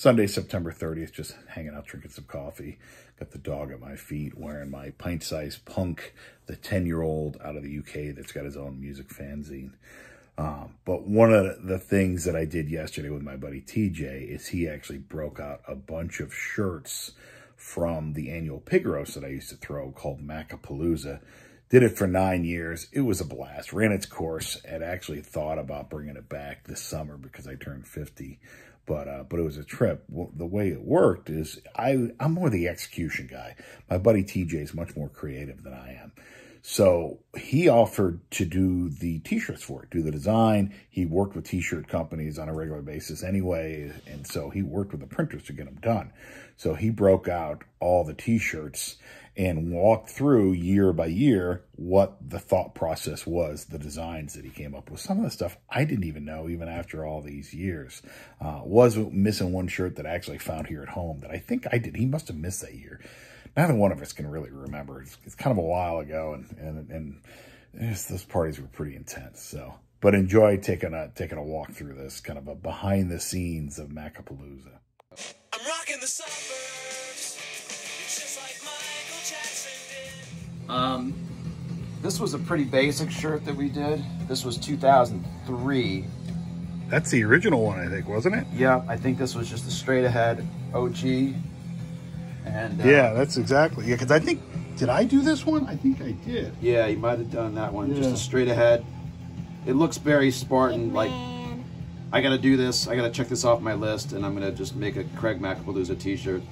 Sunday, September 30th, just hanging out, drinking some coffee. Got the dog at my feet, wearing my pint-sized Punk, the 10-year-old out of the UK that's got his own music fanzine. But one of the things that I did yesterday with my buddy TJ is he actually broke out a bunch of shirts from the annual pig roast that I used to throw called Macapalooza. Did it for 9 years. It was a blast. Ran its course and actually thought about bringing it back this summer because I turned 50. But it was a trip. Well, the way it worked is I'm more the execution guy. My buddy TJ is much more creative than I am. So he offered to do the T-shirts for it, do the design. He worked with T-shirt companies on a regular basis anyway, and so he worked with the printers to get them done. So he broke out all the T-shirts and walked through year by year what the thought process was, the designs that he came up with. Some of the stuff I didn't even know even after all these years. Was missing one shirt that I actually found here at home that I think I did. He must have missed that year. Neither one of us can really remember. It's kind of a while ago, and those parties were pretty intense. So, but enjoy taking a walk through this, kind of a behind the scenes of Macapalooza. I'm rocking the suburbs, just like Michael Jackson did. This was a pretty basic shirt that we did. This was 2003. That's the original one, I think, wasn't it? Yeah, I think this was just a straight ahead OG. And yeah, that's exactly. Yeah, because I think, did I do this one? I think I did. Yeah, you might have done that one. Yeah. Just a straight ahead. It looks very Spartan. Like, I got to do this. I got to check this off my list, and I'm going to just make a Craig Macapalooza T-shirt.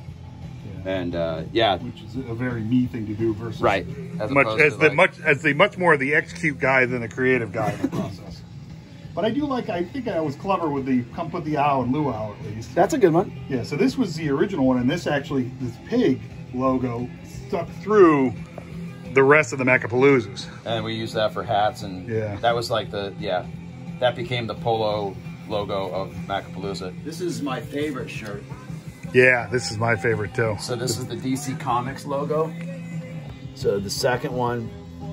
Yeah. And yeah, which is a very me thing to do versus right. As much more the execute guy than the creative guy in the process. But I do like, I think I was clever with the come put the ow and luau at least. That's a good one. Yeah, so this was the original one, and this pig logo stuck through the rest of the Macapaloozas. And we used that for hats, and yeah, that was like that became the polo logo of Macapalooza. This is my favorite shirt. Yeah, this is my favorite too. So this is the DC Comics logo. So the second one,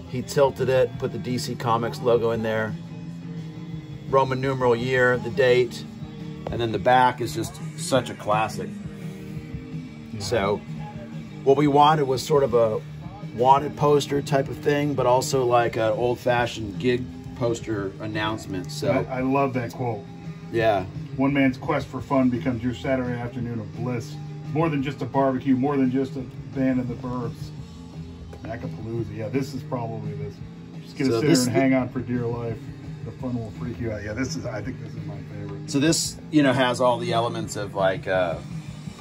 he tilted it, put the DC Comics logo in there. Roman numeral year, the date, and then the back is just such a classic. Yeah. So what we wanted was sort of a wanted poster type of thing, but also like an old-fashioned gig poster announcement. So I love that quote. Yeah. One man's quest for fun becomes your Saturday afternoon of bliss. More than just a barbecue, more than just a band in the burbs. Macapalooza. Yeah, this is probably this. Just gonna sit here and hang on for dear life. The fun will freak you out. Yeah, I think this is my favorite. So this, you know, has all the elements of like,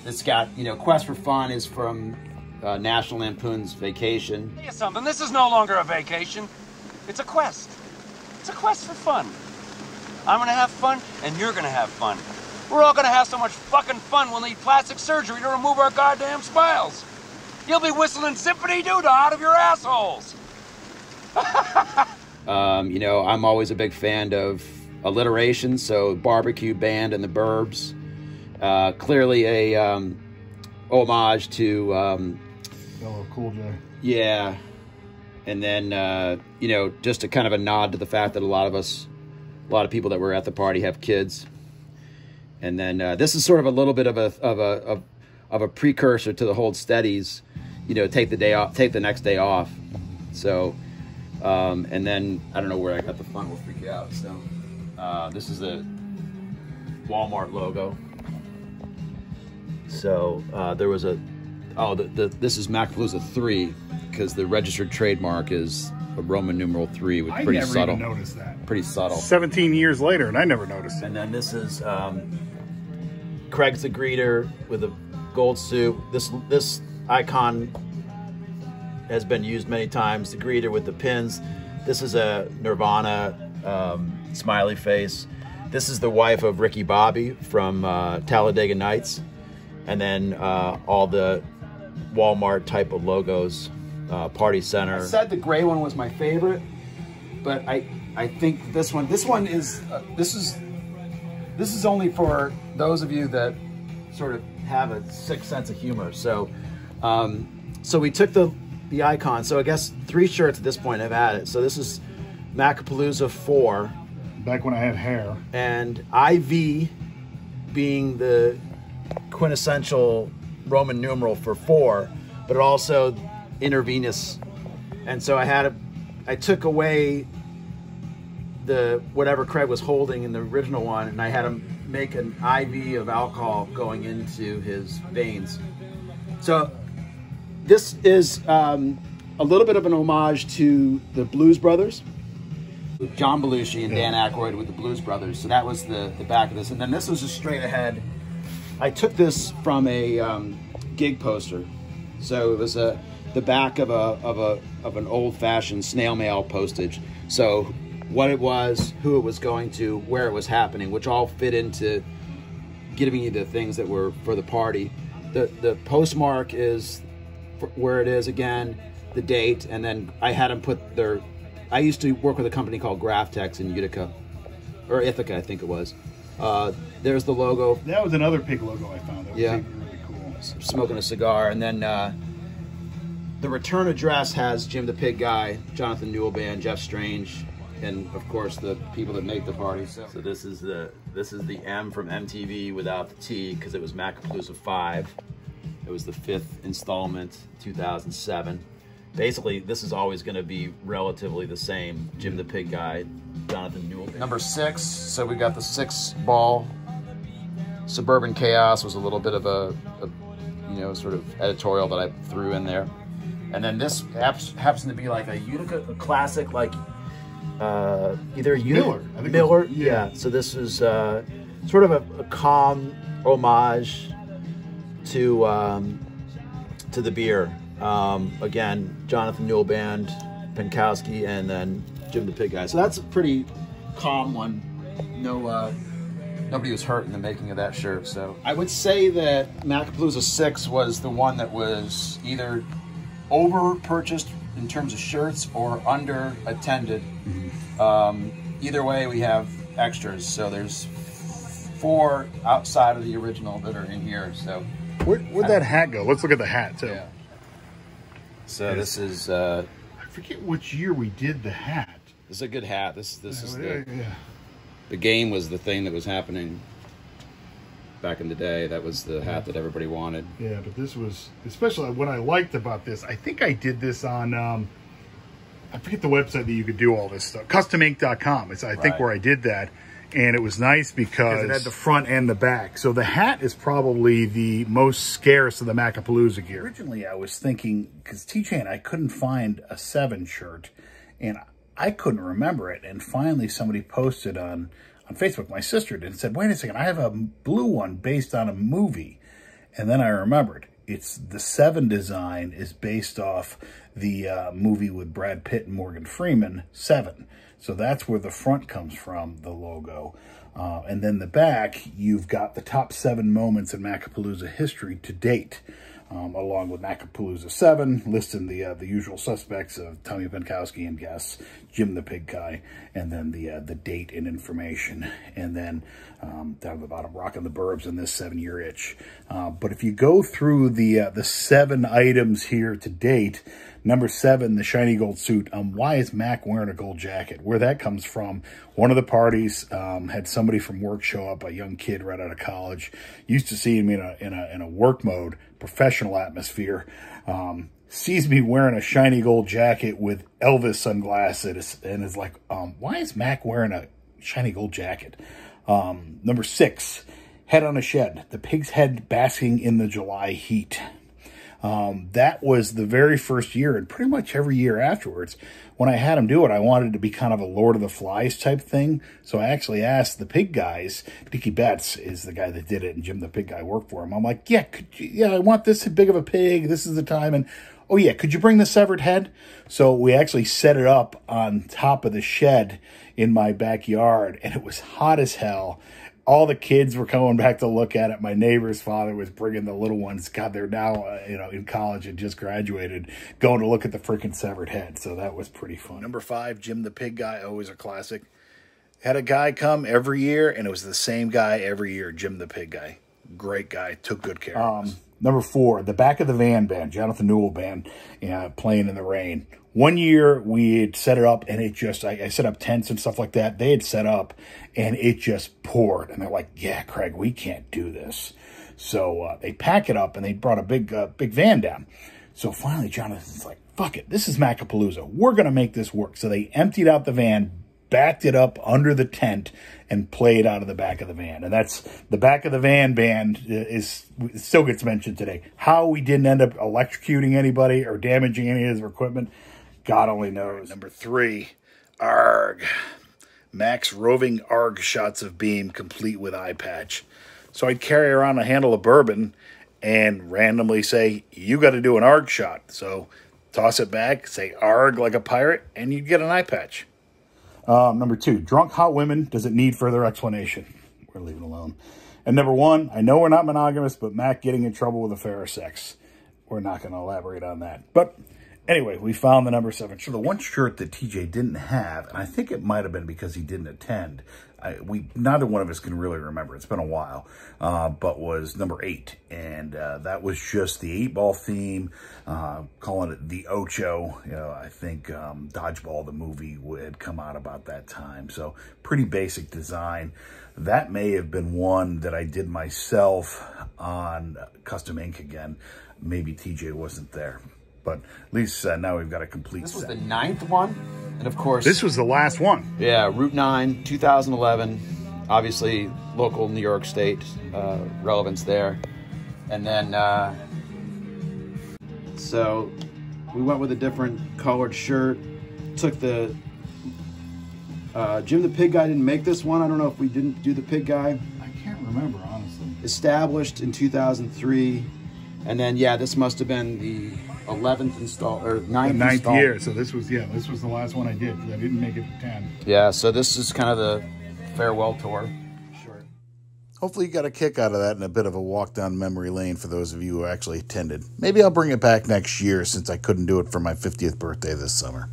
it's got, you know, Quest for Fun is from National Lampoon's Vacation. Tell you something, this is no longer a vacation. It's a quest. It's a quest for fun. I'm gonna have fun, and you're gonna have fun. We're all gonna have so much fucking fun we'll need plastic surgery to remove our goddamn smiles. You'll be whistling Symphony Doodah out of your assholes. You know, I'm always a big fan of alliteration, so barbecue band and the Burbs. Clearly a homage to LL Cool J. Yeah. And then, you know, just a kind of a nod to the fact that a lot of people that were at the party have kids. And then this is sort of a little bit of a precursor to the Hold Steadies, you know, take the next day off. So, and then I don't know where I got the fun will freak you out. So, this is the Walmart logo. So there was this is Macapalooza 3 because the registered trademark is a Roman numeral 3 with pretty subtle. I never even noticed that. Pretty subtle. 17 years later, and I never noticed it. And then this is Craig's the greeter with a gold suit. This icon has been used many times. The greeter with the pins. This is a Nirvana smiley face. This is the wife of Ricky Bobby from Talladega Nights. And then all the Walmart type of logos, Party Center. I said the gray one was my favorite, but I think this one is this is only for those of you that sort of have a sick sense of humor. So so we took the icon. So I guess 3 shirts at this point have had it. So this is Macapalooza 4. Back when I had hair. And IV being the quintessential Roman numeral for 4, but also intravenous. And so I took away the whatever Craig was holding in the original one, and I had him make an IV of alcohol going into his veins. So this is a little bit of an homage to the Blues Brothers. John Belushi and Dan Aykroyd with the Blues Brothers. So that was the back of this. And then this was just straight ahead. I took this from a gig poster. So it was the back of an old-fashioned snail mail postage. So what it was, who it was going to, where it was happening, which all fit into giving you the things that were for the party. The postmark is where it is again, the date, and then I had them put their... I used to work with a company called Graftex in Utica, or Ithaca, I think it was. There's the logo. That was another pig logo I found. That was really cool. Smoking a cigar, and then the return address has Jim the Pig Guy, Jonathan Newell Band, Jeff Strange, and of course the people that make the party. So this is the M from MTV without the T, because it was Macapalooza 5. It was the 5th installment, 2007. Basically, this is always going to be relatively the same. Jim the Pig Guy, Jonathan Newell. Number 6, so we got the 6-ball. Suburban Chaos was a little bit of a sort of editorial that I threw in there. And then this happens to be like a Utica, a classic, like either Miller. I think Miller, yeah. So this is sort of a calm homage to the beer. Again, Jonathan Newell Band, Penkowski, and then Jim the Pig Guy. So that's a pretty calm one. Nobody was hurt in the making of that shirt. So I would say that Macapalooza 6 was the one that was either over purchased in terms of shirts or under attended. Either way, we have extras. So there's 4 outside of the original that are in here. So where'd that hat go? Let's look at the hat too. Yeah. So this is I forget which year we did the hat. This is a good hat. This is Yeah. the game was the thing that was happening back in the day. That was the hat that everybody wanted. Yeah, but this was, especially what I liked about this, I think I did this on I forget the website that you could do all this stuff. Customink.com. It's I think where I did that. And it was nice because it had the front and the back. So the hat is probably the most scarce of the Macapalooza gear. Originally, I was thinking, because TJ and I couldn't find a 7 shirt, and I couldn't remember it. And finally, somebody posted on Facebook, my sister did, and said, wait a second, I have a blue one based on a movie. And then I remembered. It's the 7 design is based off the movie with Brad Pitt and Morgan Freeman, 7. So that's where the front comes from, the logo. And then the back, you've got the top 7 moments in Macapalooza history to date, along with Macapalooza 7, listing the usual suspects of Tommy Penkowski and guests, Jim the Pig Guy, and then the date and information. And then down at the bottom, Rockin' the Burbs in this 7-year itch. But if you go through the 7 items here to date, number 7, the shiny gold suit. Why is Mac wearing a gold jacket? Where that comes from, one of the parties had somebody from work show up, a young kid right out of college. Used to see him in a work mode, professional atmosphere. Sees me wearing a shiny gold jacket with Elvis sunglasses and is like, why is Mac wearing a shiny gold jacket? Number 6, head on a shed. The pig's head basking in the July heat. That was the very first year, and pretty much every year afterwards, when I had him do it, I wanted it to be kind of a Lord of the Flies type thing. So I actually asked the pig guys, Dickie Betts is the guy that did it, and Jim the Pig Guy worked for him. I'm like, yeah, I want this big of a pig. This is the time. And, oh yeah, could you bring the severed head? So we actually set it up on top of the shed in my backyard, and it was hot as hell. All the kids were coming back to look at it. My neighbor's father was bringing the little ones. God, they're now, in college and just graduated, going to look at the freaking severed head. So that was pretty fun. Number 5, Jim the Pig Guy, always a classic. Had a guy come every year, and it was the same guy every year, Jim the Pig Guy. Great guy, took good care of us. Number 4, the back of the van band, Jonathan Newell Band, playing in the rain. One year we had set it up, and it just, I set up tents and stuff like that. They had set up, and it just poured. And they're like, yeah, Craig, we can't do this. So they pack it up, and they brought a big van down. So finally, Jonathan's like, fuck it, this is Macapalooza. We're going to make this work. So they emptied out the van, backed it up under the tent, and played out of the back of the van. And that's the back of the van band still gets mentioned today. How we didn't end up electrocuting anybody or damaging any of his equipment, God only knows. Number 3, ARG. Max roving ARG shots of beam complete with eye patch. So I'd carry around a handle of bourbon and randomly say, you got to do an ARG shot. So toss it back, say ARG like a pirate, and you'd get an eye patch. Number 2, drunk hot women. Does it need further explanation? We're leaving alone. And number 1, I know we're not monogamous, but Mac getting in trouble with affair or sex. We're not going to elaborate on that. But anyway, we found the number 7 shirt. So the one shirt that TJ didn't have, and I think it might have been because he didn't attend, neither one of us can really remember. It's been a while, but was number 8. And that was just the 8-ball theme, calling it the Ocho. You know, I think Dodgeball, the movie, had come out about that time. So pretty basic design. That may have been one that I did myself on Custom Ink again. Maybe TJ wasn't there. But at least now we've got a complete set. This was the 9th one. And of course, this was the last one. Yeah, Route 9, 2011. Obviously, local New York State relevance there. And then, so we went with a different colored shirt. Took the, Jim the Pig Guy didn't make this one. I don't know if we didn't do the Pig Guy. I can't remember, honestly. Established in 2003. And then, yeah, this must have been the 11th install or 9th year. So this was the last one I did because I didn't make it to 10. Yeah, so this is kind of the farewell tour. Sure. Hopefully you got a kick out of that and a bit of a walk down memory lane for those of you who actually attended. Maybe I'll bring it back next year since I couldn't do it for my 50th birthday this summer.